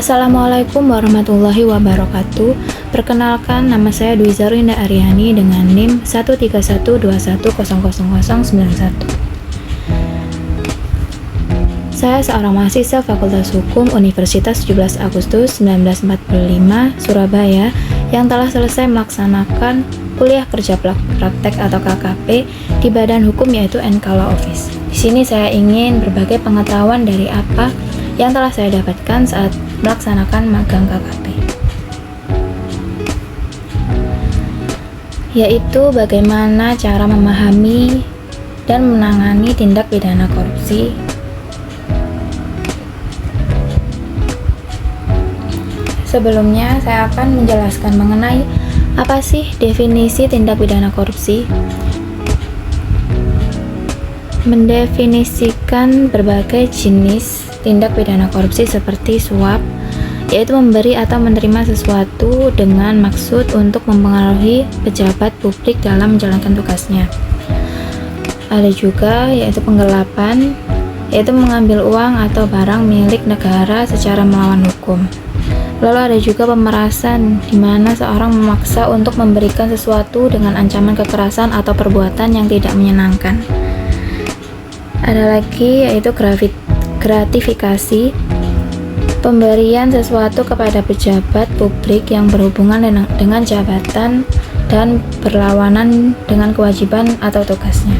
Assalamualaikum warahmatullahi wabarakatuh. Perkenalkan, nama saya Dwi Zaruinda Aryani dengan NIM 13121000091. Saya seorang mahasiswa Fakultas Hukum Universitas 17 Agustus 1945 Surabaya yang telah selesai melaksanakan kuliah kerja praktek atau KKP di Badan Hukum yaitu NK Law Office. Di sini saya ingin berbagi pengetahuan dari apa yang telah saya dapatkan saat melaksanakan magang KKP, yaitu bagaimana cara memahami dan menangani tindak pidana korupsi, sebelumnya saya akan menjelaskan mengenai apa sih definisi tindak pidana korupsi. Mendefinisikan berbagai jenis tindak pidana korupsi seperti suap, yaitu memberi atau menerima sesuatu dengan maksud untuk mempengaruhi pejabat publik dalam menjalankan tugasnya. Ada juga yaitu penggelapan, yaitu mengambil uang atau barang milik negara secara melawan hukum. Lalu ada juga pemerasan, di mana seorang memaksa untuk memberikan sesuatu dengan ancaman kekerasan atau perbuatan yang tidak menyenangkan. Ada lagi yaitu gratifikasi, pemberian sesuatu kepada pejabat publik yang berhubungan dengan jabatan dan berlawanan dengan kewajiban atau tugasnya.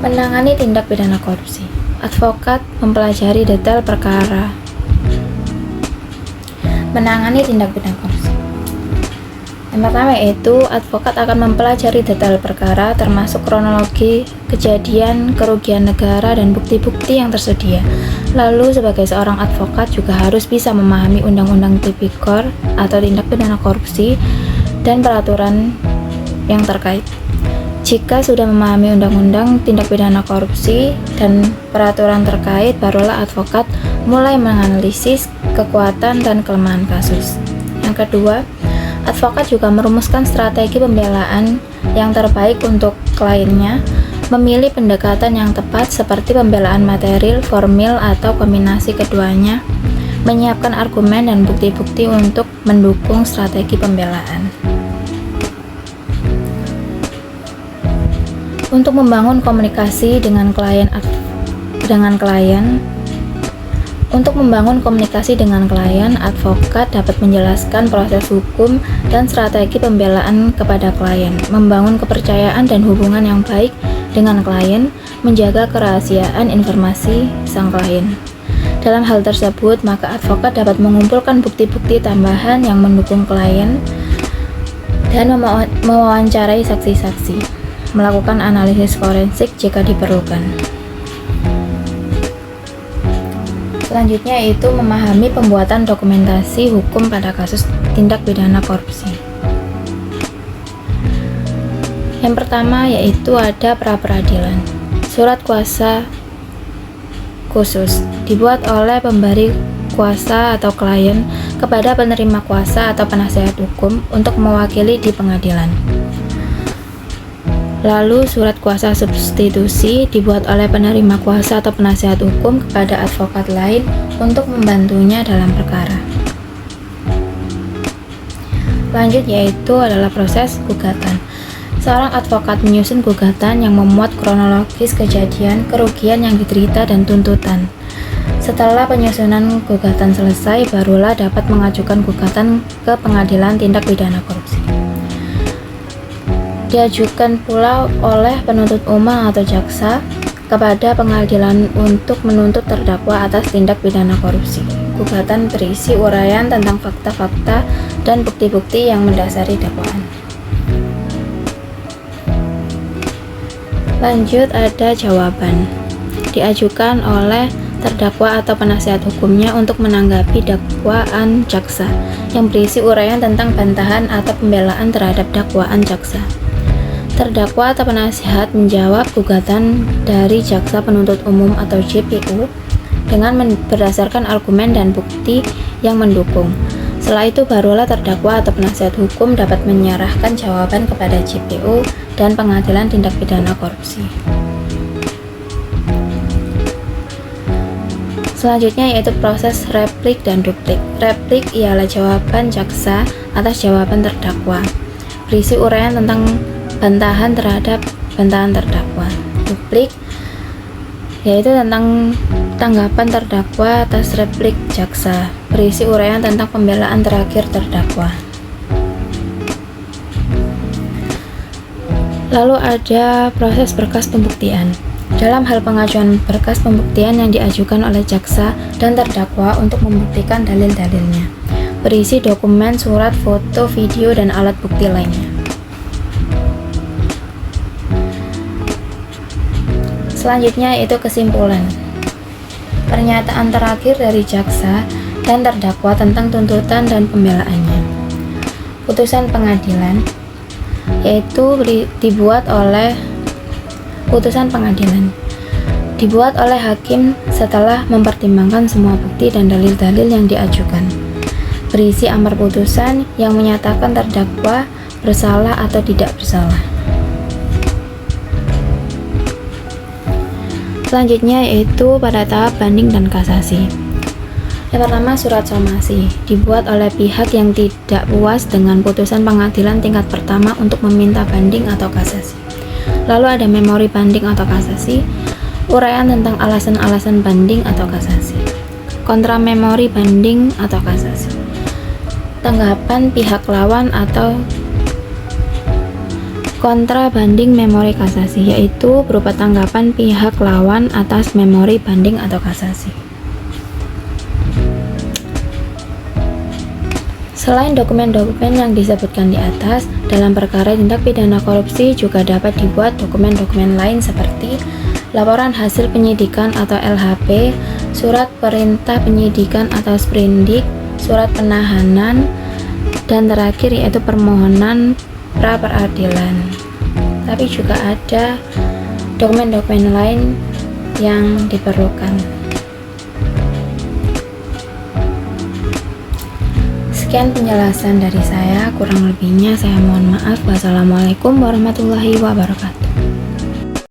Menangani tindak pidana korupsi. Advokat mempelajari detail perkara. Menangani tindak pidana korupsi. Yang pertama yaitu advokat akan mempelajari detail perkara termasuk kronologi kejadian, kerugian negara, dan bukti-bukti yang tersedia. Lalu sebagai seorang advokat juga harus bisa memahami undang-undang tipikor atau tindak pidana korupsi dan peraturan yang terkait. Jika sudah memahami undang-undang tindak pidana korupsi dan peraturan terkait, barulah advokat mulai menganalisis kekuatan dan kelemahan kasus. Yang kedua, advokat juga merumuskan strategi pembelaan yang terbaik untuk kliennya, memilih pendekatan yang tepat seperti pembelaan material, formil, atau kombinasi keduanya, menyiapkan argumen dan bukti-bukti untuk mendukung strategi pembelaan. Untuk membangun komunikasi dengan klien, advokat dapat menjelaskan proses hukum dan strategi pembelaan kepada klien, membangun kepercayaan dan hubungan yang baik dengan klien, menjaga kerahasiaan informasi sang klien. Dalam hal tersebut, maka advokat dapat mengumpulkan bukti-bukti tambahan yang mendukung klien dan mewawancarai saksi-saksi, melakukan analisis forensik jika diperlukan. Selanjutnya yaitu memahami pembuatan dokumentasi hukum pada kasus tindak pidana korupsi. Yang pertama yaitu ada pra-peradilan. Surat kuasa khusus dibuat oleh pemberi kuasa atau klien kepada penerima kuasa atau penasihat hukum untuk mewakili di pengadilan. Lalu surat kuasa substitusi dibuat oleh penerima kuasa atau penasihat hukum kepada advokat lain untuk membantunya dalam perkara. Lanjut yaitu adalah proses gugatan. Seorang advokat menyusun gugatan yang memuat kronologis kejadian, kerugian yang diderita, dan tuntutan. Setelah penyusunan gugatan selesai, barulah dapat mengajukan gugatan ke pengadilan tindak pidana korupsi. Diajukan pula oleh penuntut umum atau jaksa kepada pengadilan untuk menuntut terdakwa atas tindak pidana korupsi. Gugatan berisi uraian tentang fakta-fakta dan bukti-bukti yang mendasari dakwaan. Lanjut ada jawaban. Diajukan oleh terdakwa atau penasihat hukumnya untuk menanggapi dakwaan jaksa yang berisi uraian tentang bantahan atau pembelaan terhadap dakwaan jaksa. Terdakwa atau penasihat menjawab gugatan dari jaksa penuntut umum atau JPU dengan berdasarkan argumen dan bukti yang mendukung. Setelah itu barulah terdakwa atau penasihat hukum dapat menyerahkan jawaban kepada JPU dan pengadilan tindak pidana korupsi. Selanjutnya yaitu proses replik dan duplik. Replik ialah jawaban jaksa atas jawaban terdakwa, berisi uraian tentang bantahan terhadap bantahan terdakwa. Duplik yaitu tentang tanggapan terdakwa atas replik jaksa, berisi uraian tentang pembelaan terakhir terdakwa. Lalu ada proses berkas pembuktian. Dalam hal pengajuan berkas pembuktian yang diajukan oleh jaksa dan terdakwa untuk membuktikan dalil-dalilnya, berisi dokumen, surat, foto, video, dan alat bukti lainnya. Selanjutnya yaitu kesimpulan. Pernyataan terakhir dari jaksa dan terdakwa tentang tuntutan dan pembelaannya. Putusan pengadilan yaitu dibuat oleh hakim setelah mempertimbangkan semua bukti dan dalil-dalil yang diajukan, berisi amar putusan yang menyatakan terdakwa bersalah atau tidak bersalah. Selanjutnya yaitu pada tahap banding dan kasasi. Yang pertama, surat somasi dibuat oleh pihak yang tidak puas dengan putusan pengadilan tingkat pertama untuk meminta banding atau kasasi. Lalu ada memori banding atau kasasi, uraian tentang alasan-alasan banding atau kasasi. Kontra memori banding atau kasasi, tanggapan pihak lawan atau kontra banding memori kasasi, yaitu berupa tanggapan pihak lawan atas memori banding atau kasasi. Selain dokumen-dokumen yang disebutkan di atas, dalam perkara tindak pidana korupsi juga dapat dibuat dokumen-dokumen lain seperti laporan hasil penyidikan atau LHP, surat perintah penyidikan atau sprindik, surat penahanan, dan terakhir yaitu permohonan pra peradilan. Tapi juga ada dokumen-dokumen lain yang diperlukan. Sekian penjelasan dari saya, kurang lebihnya saya mohon maaf. Wassalamualaikum warahmatullahi wabarakatuh.